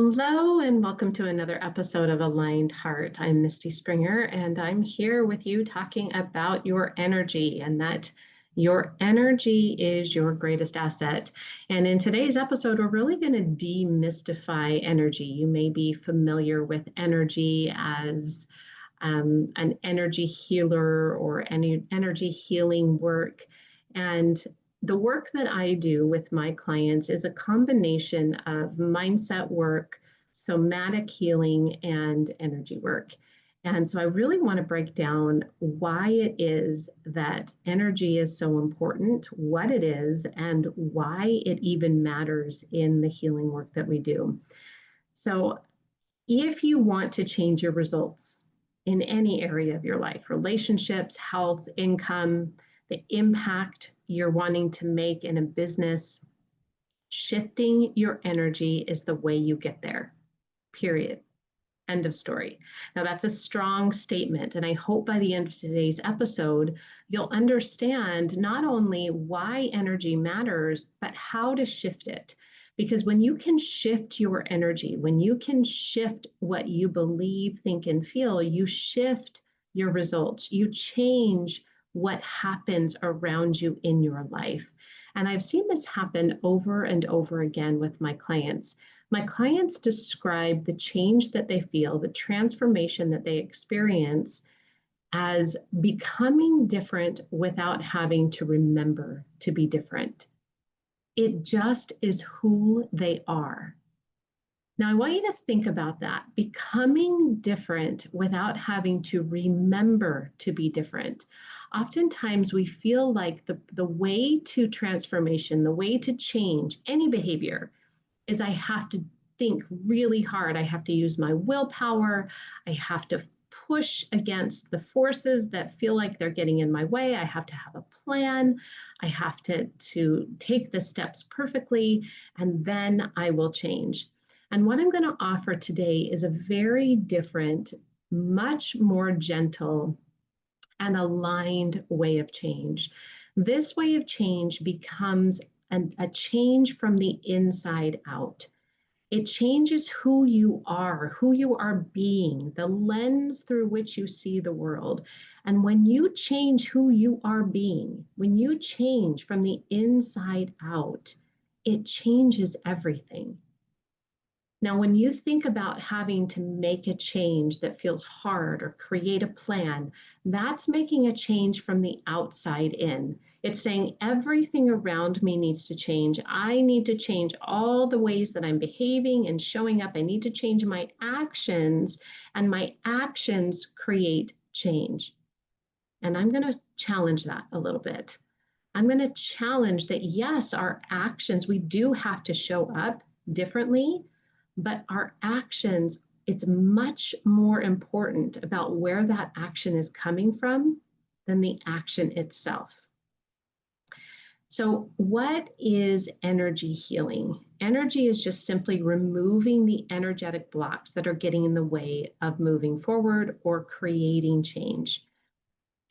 Hello, and welcome to another episode of Aligned Heart. I'm Misty Springer, and I'm here with you talking about your energy and that your energy is your greatest asset. And in today's episode, we're really going to demystify energy. You may be familiar with energy as an energy healer or any energy healing work. And the work that I do with my clients is a combination of mindset work, somatic healing, and energy work. And so I really want to break down why it is that energy is so important, what it is, and why it even matters in the healing work that we do. So if you want to change your results in any area of your life, relationships, health, income, the impact you're wanting to make in a business, shifting your energy is the way you get there, period. End of story. Now, that's a strong statement. And I hope by the end of today's episode, you'll understand not only why energy matters, but how to shift it. Because when you can shift your energy, when you can shift what you believe, think, and feel, you shift your results. You change what happens around you in your life. And I've seen this happen over and over again with my clients. My clients describe the change that they feel, the transformation that they experience as becoming different without having to remember to be different. It just is who they are. Now, I want you to think about that. Becoming different without having to remember to be different. Oftentimes, we feel like the way to transformation, the way to change any behavior is I have to think really hard. I have to use my willpower. I have to push against the forces that feel like they're getting in my way. I have to have a plan. I have to take the steps perfectly, and then I will change. And what I'm going to offer today is a very different, much more gentle and aligned way of change. This way of change becomes a change from the inside out. It changes who you are being, the lens through which you see the world. And when you change who you are being, when you change from the inside out, it changes everything. Now, when you think about having to make a change that feels hard or create a plan, that's making a change from the outside in. It's saying everything around me needs to change. I need to change all the ways that I'm behaving and showing up. I need to change my actions, and my actions create change. And I'm going to challenge that a little bit. I'm going to challenge that, yes, our actions, we do have to show up differently. But our actions, it's much more important about where that action is coming from than the action itself. So what is energy healing? Energy is just simply removing the energetic blocks that are getting in the way of moving forward or creating change.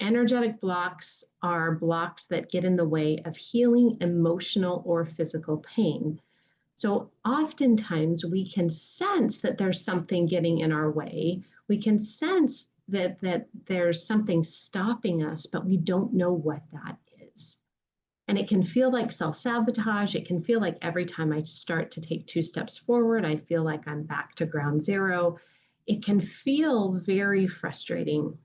Energetic blocks are blocks that get in the way of healing emotional or physical pain. So oftentimes we can sense that there's something getting in our way. We can sense that there's something stopping us, but we don't know what that is. And it can feel like self-sabotage. It can feel like every time I start to take 2 steps forward, I feel like I'm back to ground zero. It can feel very frustrating.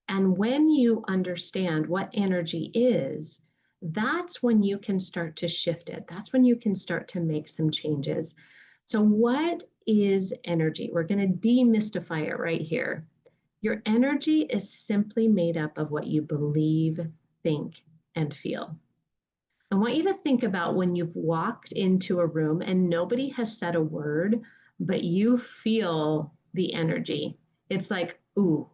And when you understand what energy is, that's when you can start to shift it. That's when you can start to make some changes. So what is energy? We're going to demystify it right here. Your energy is simply made up of what you believe, think, and feel. I want you to think about when you've walked into a room and nobody has said a word, but you feel the energy. It's like, ooh,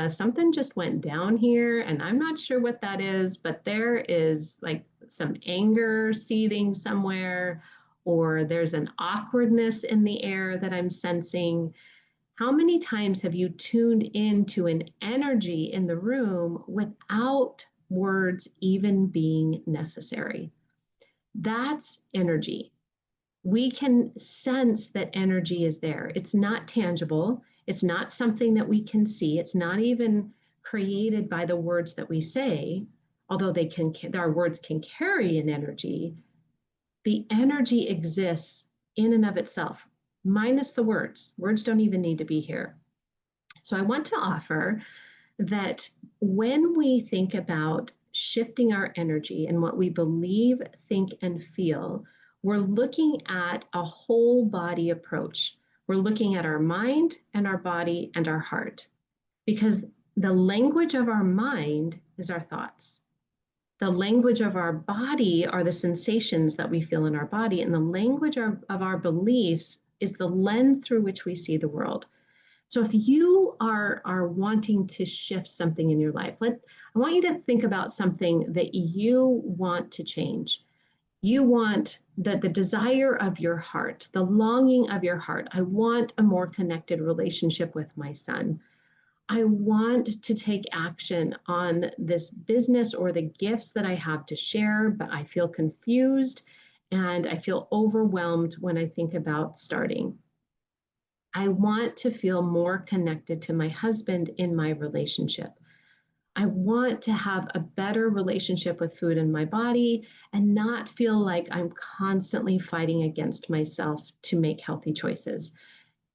something just went down here and I'm not sure what that is, but there is like some anger seething somewhere, or there's an awkwardness in the air that I'm sensing. How many times have you tuned into an energy in the room without words even being necessary? That's energy. We can sense that energy is there. It's not tangible. It's not something that we can see. It's not even created by the words that we say, although our words can carry an energy. The energy exists in and of itself, minus the words. Words don't even need to be here. So I want to offer that when we think about shifting our energy and what we believe, think, and feel, we're looking at a whole body approach. We're looking at our mind and our body and our heart, because the language of our mind is our thoughts. The language of our body are the sensations that we feel in our body, and the language of our beliefs is the lens through which we see the world. So if you are wanting to shift something in your life, I want you to think about something that you want to change. You want the desire of your heart, the longing of your heart. I want a more connected relationship with my son. I want to take action on this business or the gifts that I have to share, but I feel confused and I feel overwhelmed when I think about starting. I want to feel more connected to my husband in my relationship. I want to have a better relationship with food in my body and not feel like I'm constantly fighting against myself to make healthy choices.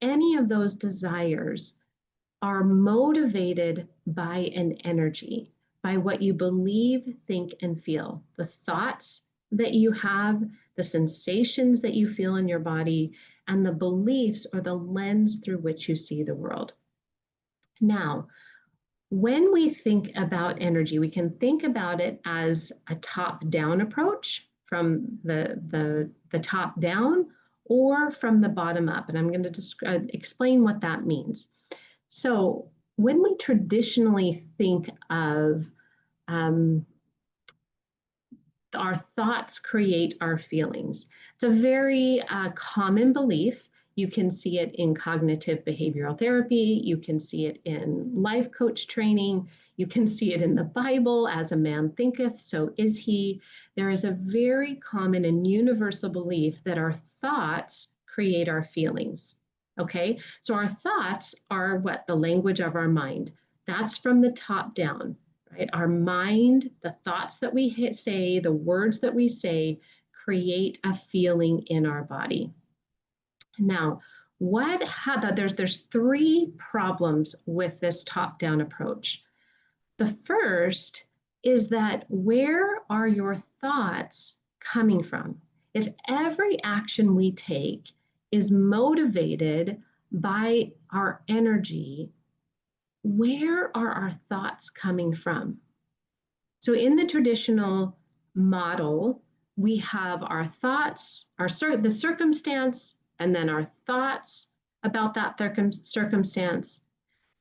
Any of those desires are motivated by an energy, by what you believe, think, and feel. The thoughts that you have, the sensations that you feel in your body, and the beliefs or the lens through which you see the world. Now, when we think about energy, we can think about it as a top-down approach from the top down or from the bottom up. And I'm going to explain what that means. So when we traditionally think of our thoughts create our feelings, it's a very common belief. You can see it in cognitive behavioral therapy. You can see it in life coach training. You can see it in the Bible, as a man thinketh, so is he. There is a very common and universal belief that our thoughts create our feelings. Okay, so our thoughts are what? The language of our mind. That's from the top down, right? Our mind, the thoughts that we say, the words that we say, create a feeling in our body. Now, there's three problems with this top-down approach. The first is that where are your thoughts coming from? If every action we take is motivated by our energy, where are our thoughts coming from? So in the traditional model, we have our thoughts, the circumstance, and then our thoughts about that circumstance,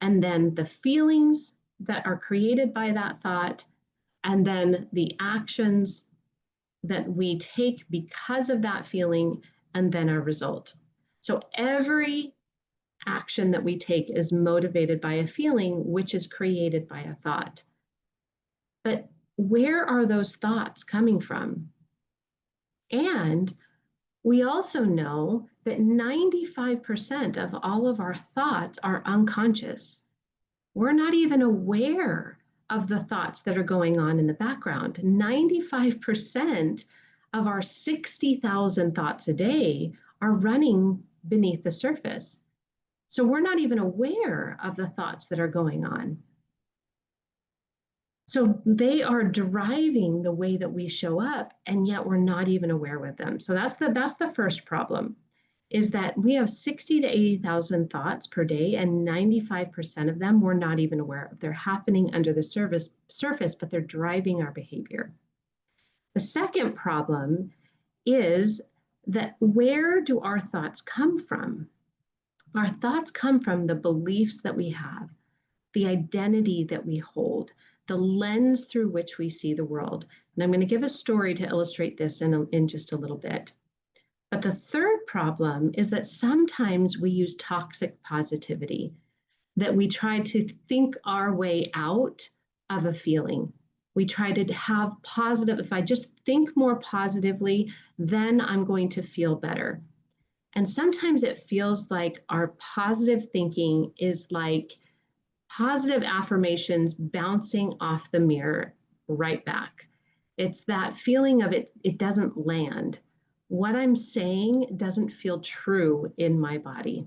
and then the feelings that are created by that thought, and then the actions that we take because of that feeling, and then our result. So every action that we take is motivated by a feeling, which is created by a thought. But where are those thoughts coming from? And we also know that 95% of all of our thoughts are unconscious. We're not even aware of the thoughts that are going on in the background. 95% of our 60,000 thoughts a day are running beneath the surface. So we're not even aware of the thoughts that are going on. So they are driving the way that we show up, and yet we're not even aware with them. So that's the first problem, is that we have 60 to 80,000 thoughts per day, and 95% of them we're not even aware of. They're happening under the surface, but they're driving our behavior. The second problem is that where do our thoughts come from? Our thoughts come from the beliefs that we have, the identity that we hold, the lens through which we see the world. And I'm going to give a story to illustrate this in just a little bit. But the third problem is that sometimes we use toxic positivity, that we try to think our way out of a feeling. We try to have positive, if I just think more positively, then I'm going to feel better. And sometimes it feels like our positive thinking is like positive affirmations bouncing off the mirror right back. It's that feeling of it doesn't land. What I'm saying doesn't feel true in my body.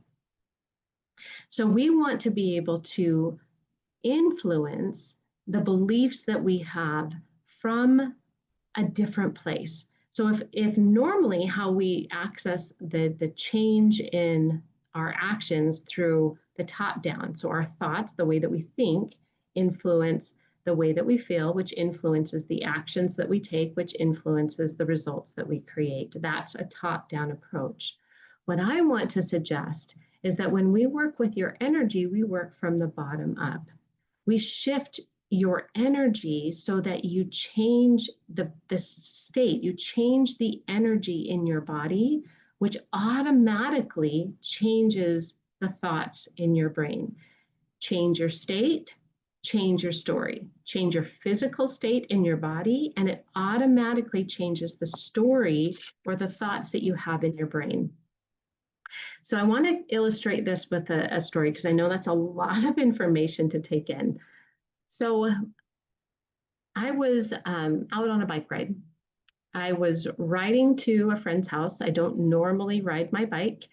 So we want to be able to influence the beliefs that we have from a different place. So if normally how we access the change in our actions through the top down, so our thoughts, the way that we think, influence the way that we feel, which influences the actions that we take, which influences the results that we create. That's a top down approach. What I want to suggest is that when we work with your energy, we work from the bottom up. We shift your energy so that you change the state, you change the energy in your body, which automatically changes the thoughts in your brain. Change your state, change your story, change your physical state in your body, and it automatically changes the story or the thoughts that you have in your brain. So I want to illustrate this with a story because I know that's a lot of information to take in. So I was out on a bike ride. I was riding to a friend's house. I don't normally ride my bike,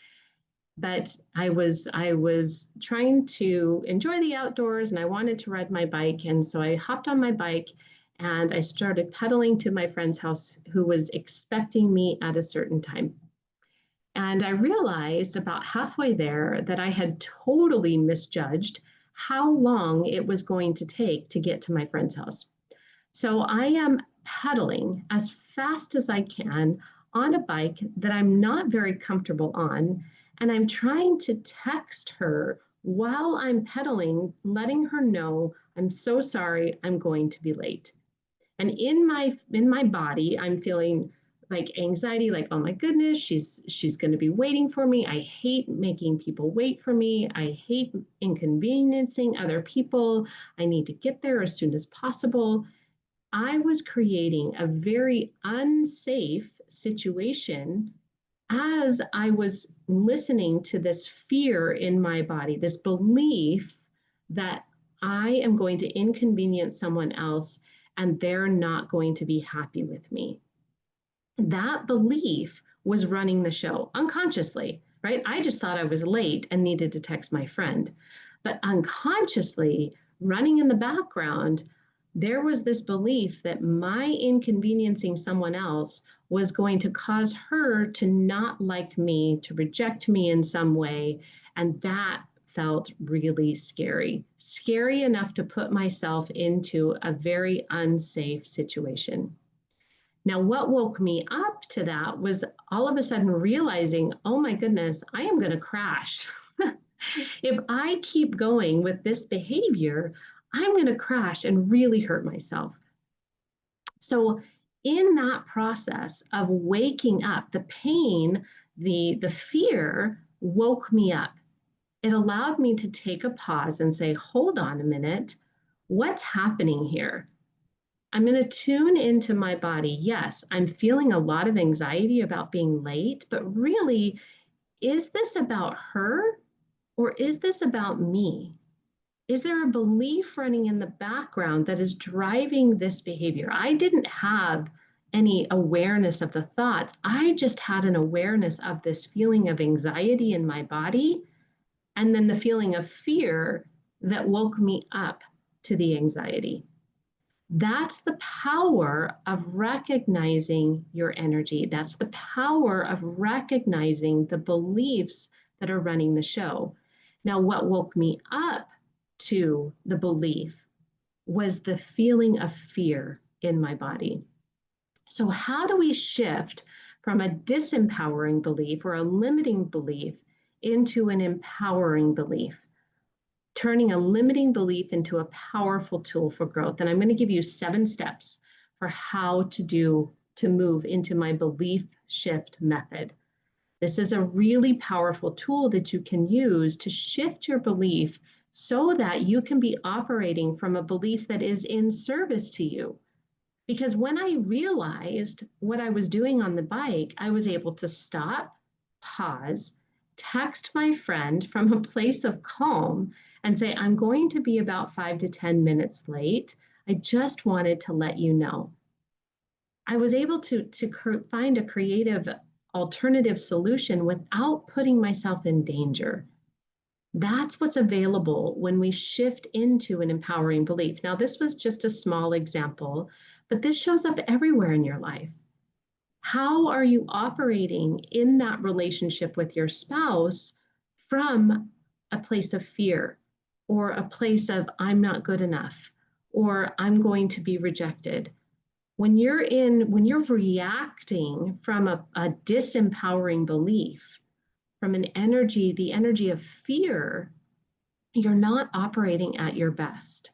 but I was trying to enjoy the outdoors and I wanted to ride my bike. And so I hopped on my bike and I started pedaling to my friend's house who was expecting me at a certain time. And I realized about halfway there that I had totally misjudged how long it was going to take to get to my friend's house. So I am pedaling as fast as I can on a bike that I'm not very comfortable on. And I'm trying to text her while I'm pedaling, letting her know, I'm so sorry, I'm going to be late. And in my body, I'm feeling like anxiety, like, oh my goodness, she's going to be waiting for me. I hate making people wait for me. I hate inconveniencing other people. I need to get there as soon as possible. I was creating a very unsafe situation as I was listening to this fear in my body, this belief that I am going to inconvenience someone else and they're not going to be happy with me. That belief was running the show unconsciously, right? I just thought I was late and needed to text my friend. But unconsciously, running in the background, there was this belief that my inconveniencing someone else was going to cause her to not like me, to reject me in some way. And that felt really scary, scary enough to put myself into a very unsafe situation. Now, what woke me up to that was all of a sudden realizing, oh my goodness, I am going to crash. If I keep going with this behavior, I'm going to crash and really hurt myself. So, in that process of waking up, the pain, the fear woke me up. It allowed me to take a pause and say, hold on a minute, what's happening here? I'm going to tune into my body. Yes, I'm feeling a lot of anxiety about being late, but really, is this about her or is this about me? Is there a belief running in the background that is driving this behavior? I didn't have any awareness of the thoughts. I just had an awareness of this feeling of anxiety in my body and then the feeling of fear that woke me up to the anxiety. That's the power of recognizing your energy. That's the power of recognizing the beliefs that are running the show. Now, what woke me up to the belief was the feeling of fear in my body. So, how do we shift from a disempowering belief or a limiting belief into an empowering belief? Turning a limiting belief into a powerful tool for growth. And I'm going to give you 7 steps for how to move into my belief shift method. This is a really powerful tool that you can use to shift your belief so that you can be operating from a belief that is in service to you. Because when I realized what I was doing on the bike, I was able to stop, pause, text my friend from a place of calm and say, I'm going to be about 5 to 10 minutes late. I just wanted to let you know. I was able to find a creative alternative solution without putting myself in danger. That's what's available when we shift into an empowering belief. Now, this was just a small example, but this shows up everywhere in your life. How are you operating in that relationship with your spouse from a place of fear or a place of I'm not good enough or I'm going to be rejected? When you're reacting from a disempowering belief, from an energy, the energy of fear, you're not operating at your best.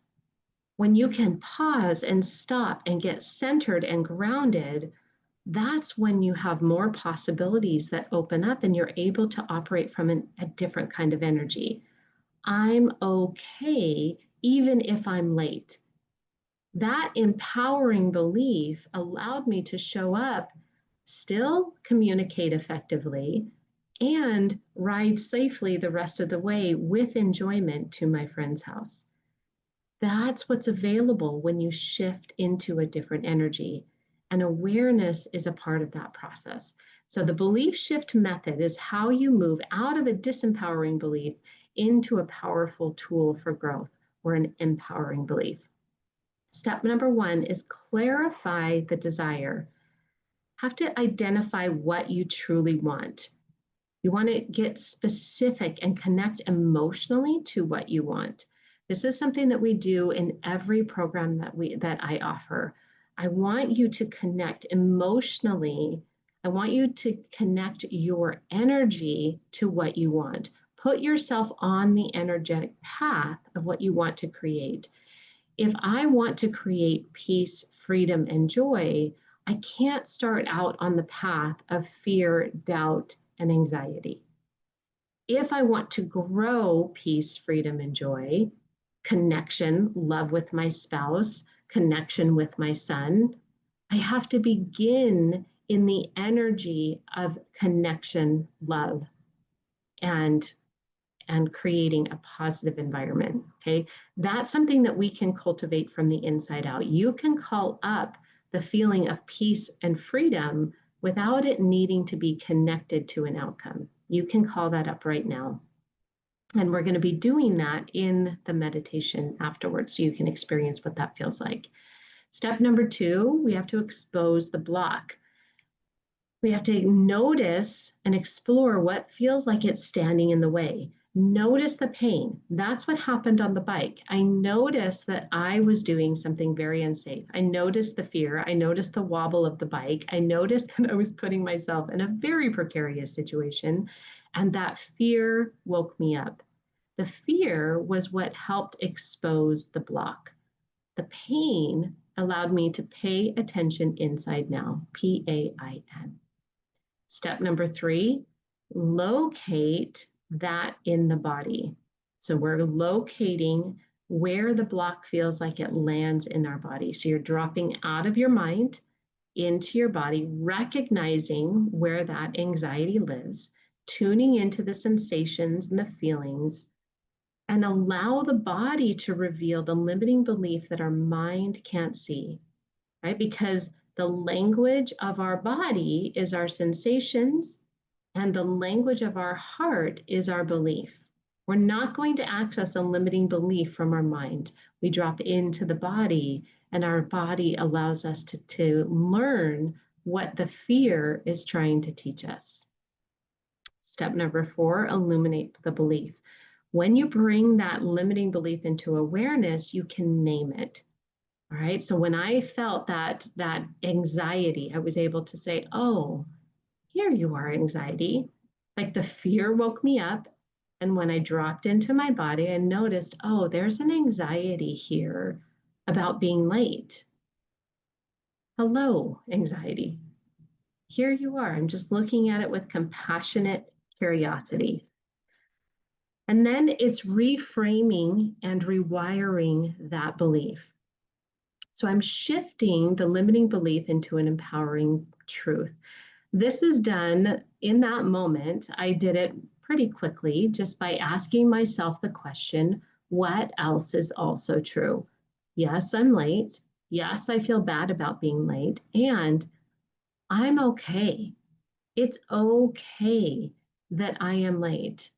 When you can pause and stop and get centered and grounded, that's when you have more possibilities that open up and you're able to operate from a different kind of energy. I'm okay even if I'm late. That empowering belief allowed me to show up, still communicate effectively, and ride safely the rest of the way with enjoyment to my friend's house. That's what's available when you shift into a different energy. And awareness is a part of that process. So, the belief shift method is how you move out of a disempowering belief into a powerful tool for growth or an empowering belief. Step number one is clarify the desire. Have to identify what you truly want. You want to get specific and connect emotionally to what you want. This is something that we do in every program that I offer. I want you to connect emotionally. I want you to connect your energy to what you want. Put yourself on the energetic path of what you want to create. If I want to create peace, freedom, and joy, I can't start out on the path of fear, doubt, and anxiety. If I want to grow peace, freedom, and joy, connection, love with my spouse, connection with my son, I have to begin in the energy of connection, love, and creating a positive environment. Okay. That's something that we can cultivate from the inside out. You can call up the feeling of peace and freedom without it needing to be connected to an outcome. You can call that up right now. And we're going to be doing that in the meditation afterwards so you can experience what that feels like. Step number two, we have to expose the block. We have to notice and explore what feels like it's standing in the way. Notice the pain. That's what happened on the bike. I noticed that I was doing something very unsafe. I noticed the fear. I noticed the wobble of the bike. I noticed that I was putting myself in a very precarious situation, and that fear woke me up. The fear was what helped expose the block. The pain allowed me to pay attention inside now, PAIN. Step number three, locate that in the body. So we're locating where the block feels like it lands in our body. So you're dropping out of your mind into your body, recognizing where that anxiety lives, tuning into the sensations and the feelings, and allow the body to reveal the limiting belief that our mind can't see, right? Because the language of our body is our sensations, and the language of our heart is our belief. We're not going to access a limiting belief from our mind. We drop into the body, and our body allows us to learn what the fear is trying to teach us. Step number four, illuminate the belief. When you bring that limiting belief into awareness, you can name it. All right. So when I felt that anxiety, I was able to say, "Oh, here you are, anxiety." Like the fear woke me up, and when I dropped into my body, I noticed, "Oh, there's an anxiety here about being late." Hello, anxiety. Here you are. I'm just looking at it with compassionate curiosity. And then it's reframing and rewiring that belief. So I'm shifting the limiting belief into an empowering truth. This is done in that moment. I did it pretty quickly just by asking myself the question, what else is also true? Yes, I'm late. Yes, I feel bad about being late. And I'm okay. It's okay that I am late.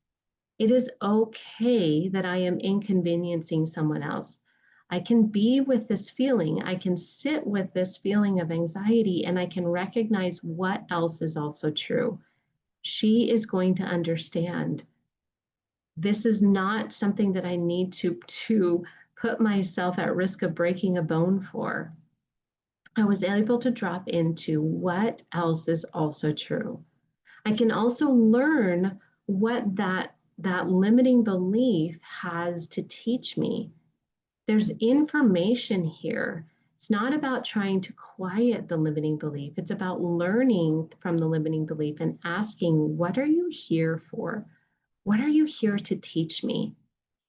It is okay that I am inconveniencing someone else. I can be with this feeling. I can sit with this feeling of anxiety and I can recognize what else is also true. She is going to understand. This is not something that I need to put myself at risk of breaking a bone for. I was able to drop into what else is also true. I can also learn what that limiting belief has to teach me. There's information here. It's not about trying to quiet the limiting belief. It's about learning from the limiting belief and asking, what are you here for? What are you here to teach me?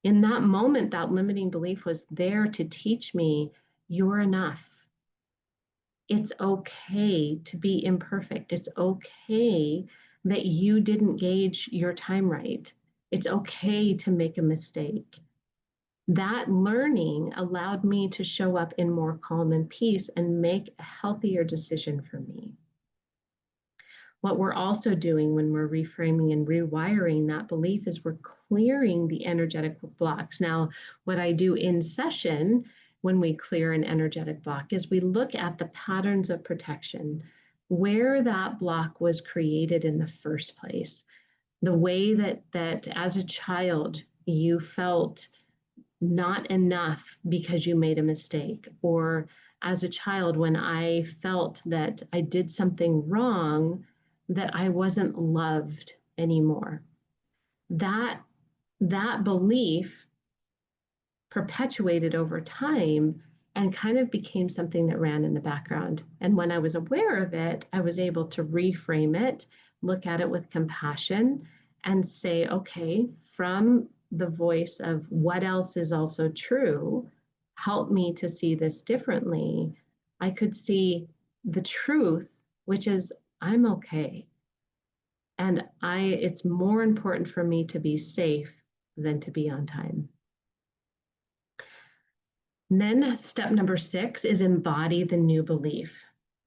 In that moment, that limiting belief was there to teach me you're enough. It's okay to be imperfect. It's okay that you didn't gauge your time right. It's okay to make a mistake. That learning allowed me to show up in more calm and peace and make a healthier decision for me. What we're also doing when we're reframing and rewiring that belief is we're clearing the energetic blocks. Now, what I do in session when we clear an energetic block is we look at the patterns of protection, where that block was created in the first place, the way that as a child you felt not enough because you made a mistake, or as a child when I felt that I did something wrong, that I wasn't loved anymore. That that belief perpetuated over time and kind of became something that ran in the background. And when I was aware of it, I was able to reframe it, look at it with compassion, and say, okay, from the voice of what else is also true, help me to see this differently. I could see the truth, which is I'm okay. And it's more important for me to be safe than to be on time. And then step number 6 is embody the new belief.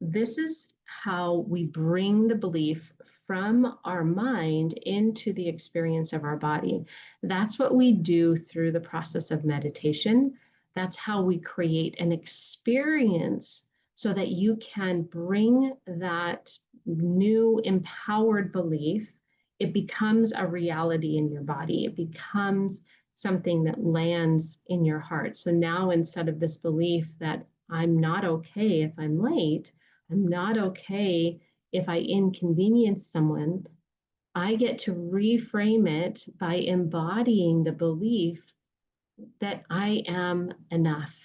This is how we bring the belief from our mind into the experience of our body. That's what we do through the process of meditation. That's how we create an experience so that you can bring that new empowered belief. It becomes a reality in your body. It becomes something that lands in your heart. So now instead of this belief that I'm not okay if I'm late, I'm not okay if I inconvenience someone, I get to reframe it by embodying the belief that I am enough,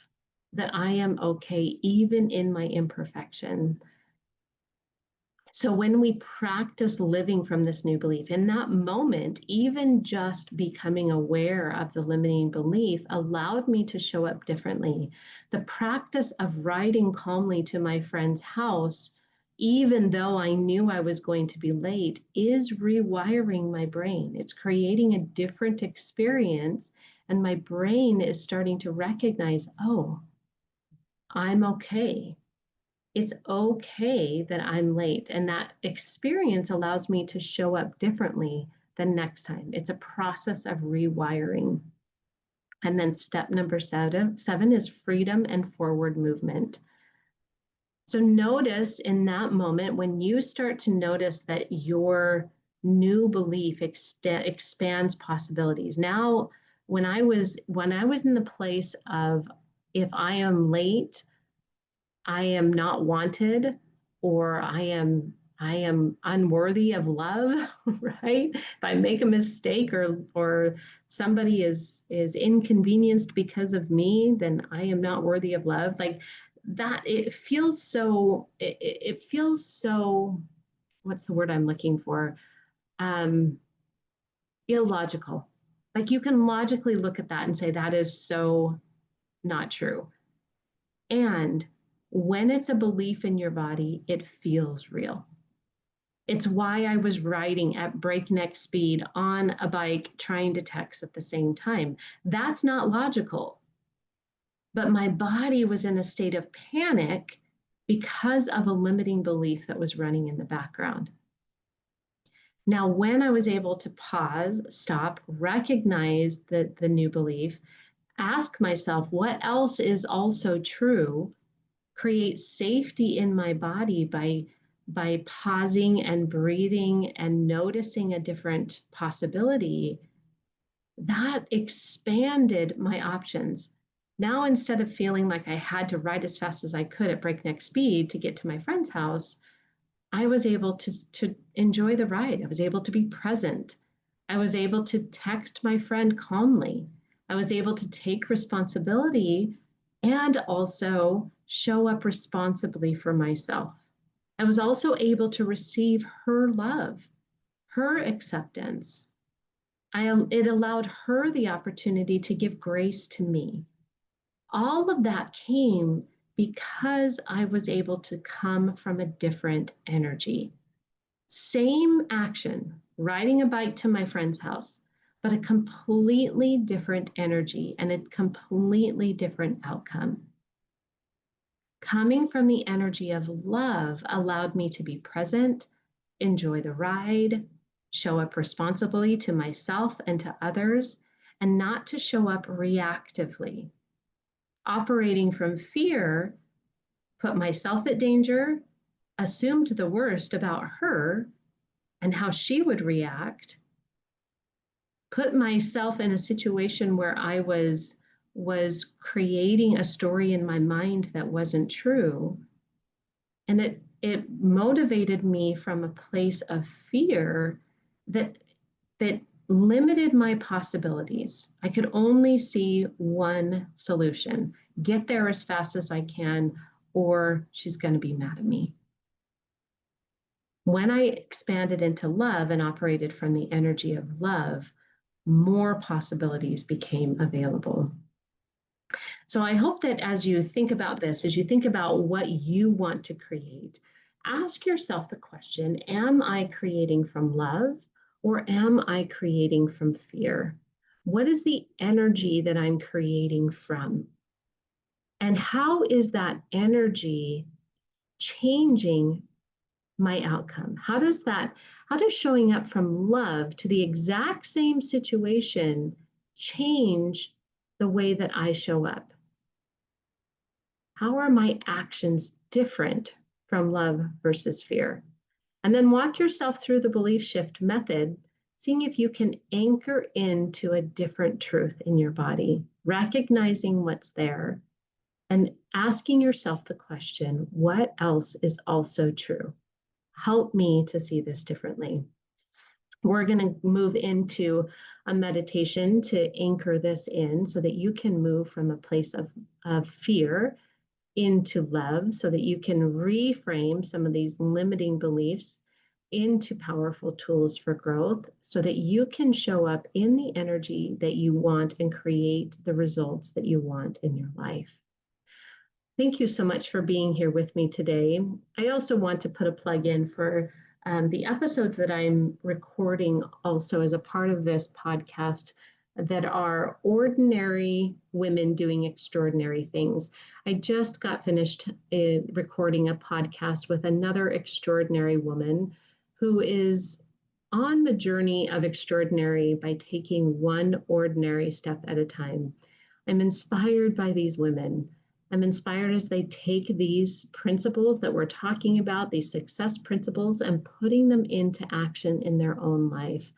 that I am okay even in my imperfection. So when we practice living from this new belief, in that moment, even just becoming aware of the limiting belief allowed me to show up differently. The practice of riding calmly to my friend's house, even though I knew I was going to be late, is rewiring my brain. It's creating a different experience, and my brain is starting to recognize, oh, I'm okay. It's okay that I'm late. And that experience allows me to show up differently the next time. It's a process of rewiring. And then step number seven is freedom and forward movement. So notice in that moment when you start to notice that your new belief expands possibilities. Now, when I was in the place of if I am late, I am not wanted, or I am unworthy of love, right? If I make a mistake, or somebody is inconvenienced because of me, then I am not worthy of love. Like that, it feels so, what's the word I'm looking for? Um, Illogical. Like you can logically look at that and say that is so not true. And when it's a belief in your body, it feels real. It's why I was riding at breakneck speed on a bike, trying to text at the same time. That's not logical. But my body was in a state of panic because of a limiting belief that was running in the background. Now, when I was able to pause, stop, recognize the new belief, ask myself what else is also true, create safety in my body by pausing and breathing and noticing a different possibility, that expanded my options. Now, instead of feeling like I had to ride as fast as I could at breakneck speed to get to my friend's house, I was able to enjoy the ride. I was able to be present. I was able to text my friend calmly. I was able to take responsibility and also show up responsibly for myself. I was also able to receive her love, her acceptance. It allowed her the opportunity to give grace to me. All of that came because I was able to come from a different energy. Same action, riding a bike to my friend's house, but a completely different energy and a completely different outcome. Coming from the energy of love allowed me to be present, enjoy the ride, show up responsibly to myself and to others, and not to show up reactively. Operating from fear put myself at danger, assumed the worst about her and how she would react, put myself in a situation where I was creating a story in my mind that wasn't true. And it motivated me from a place of fear that that limited my possibilities. I could only see one solution: get there as fast as I can, or she's going to be mad at me. When I expanded into love and operated from the energy of love, more possibilities became available. So I hope that as you think about this, as you think about what you want to create, ask yourself the question, am I creating from love or am I creating from fear? What is the energy that I'm creating from? And how is that energy changing my outcome? How does showing up from love to the exact same situation change the way that I show up? How are my actions different from love versus fear? And then walk yourself through the belief shift method, seeing if you can anchor into a different truth in your body, recognizing what's there, and asking yourself the question, what else is also true? Help me to see this differently. We're going to move into a meditation to anchor this in so that you can move from a place of fear into love, so that you can reframe some of these limiting beliefs into powerful tools for growth, so that you can show up in the energy that you want and create the results that you want in your life. Thank you so much for being here with me today. I also want to put a plug in for the episodes that I'm recording also as a part of this podcast that are ordinary women doing extraordinary things. I just got finished recording a podcast with another extraordinary woman who is on the journey of extraordinary by taking one ordinary step at a time. I'm inspired by these women. I'm inspired as they take these principles that we're talking about, these success principles, and putting them into action in their own life,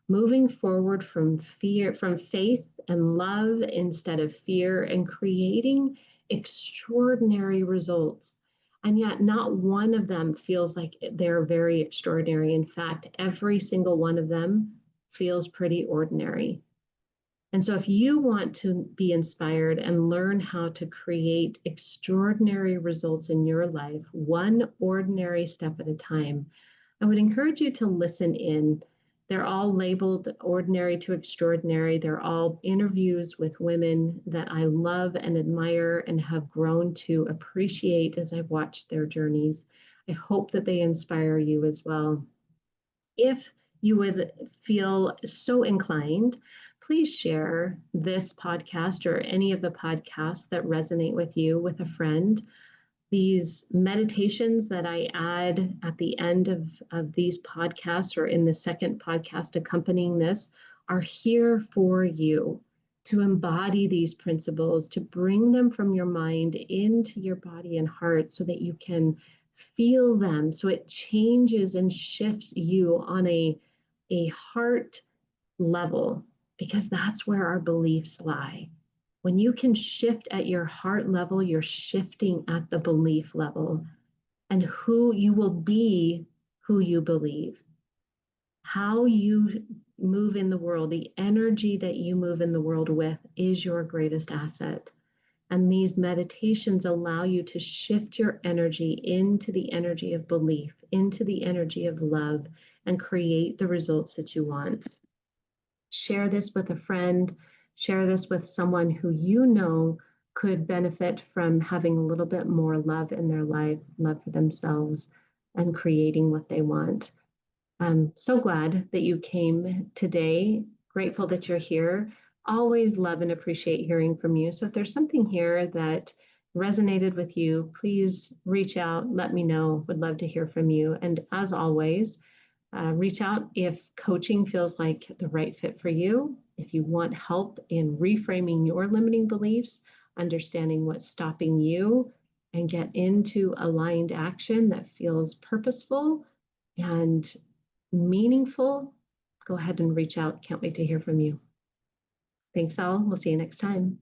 moving forward from fear, from faith and love instead of fear, and creating extraordinary results. And yet not one of them feels like they're very extraordinary. In fact, every single one of them feels pretty ordinary. And so if you want to be inspired and learn how to create extraordinary results in your life, one ordinary step at a time, I would encourage you to listen in They're all labeled ordinary to extraordinary. They're all interviews with women that I love and admire and have grown to appreciate as I've watched their journeys. I hope that they inspire you as well. If you would feel so inclined, please share this podcast or any of the podcasts that resonate with you with a friend. These meditations that I add at the end of these podcasts or in the second podcast accompanying this are here for you to embody these principles, to bring them from your mind into your body and heart so that you can feel them, so it changes and shifts you on a heart level, because that's where our beliefs lie. When you can shift at your heart level, you're shifting at the belief level, and who you will be, who you believe. How you move in the world, the energy that you move in the world with is your greatest asset. And these meditations allow you to shift your energy into the energy of belief, into the energy of love, and create the results that you want. Share this with a friend, share this with someone who you know could benefit from having a little bit more love in their life, love for themselves, and creating what they want. I'm so glad that you came today. Grateful that you're here. Always love and appreciate hearing from you. So if there's something here that resonated with you, please reach out, let me know. Would love to hear from you. And as always, reach out if coaching feels like the right fit for you. If you want help in reframing your limiting beliefs, understanding what's stopping you, and get into aligned action that feels purposeful and meaningful, go ahead and reach out. Can't wait to hear from you. Thanks all. We'll see you next time.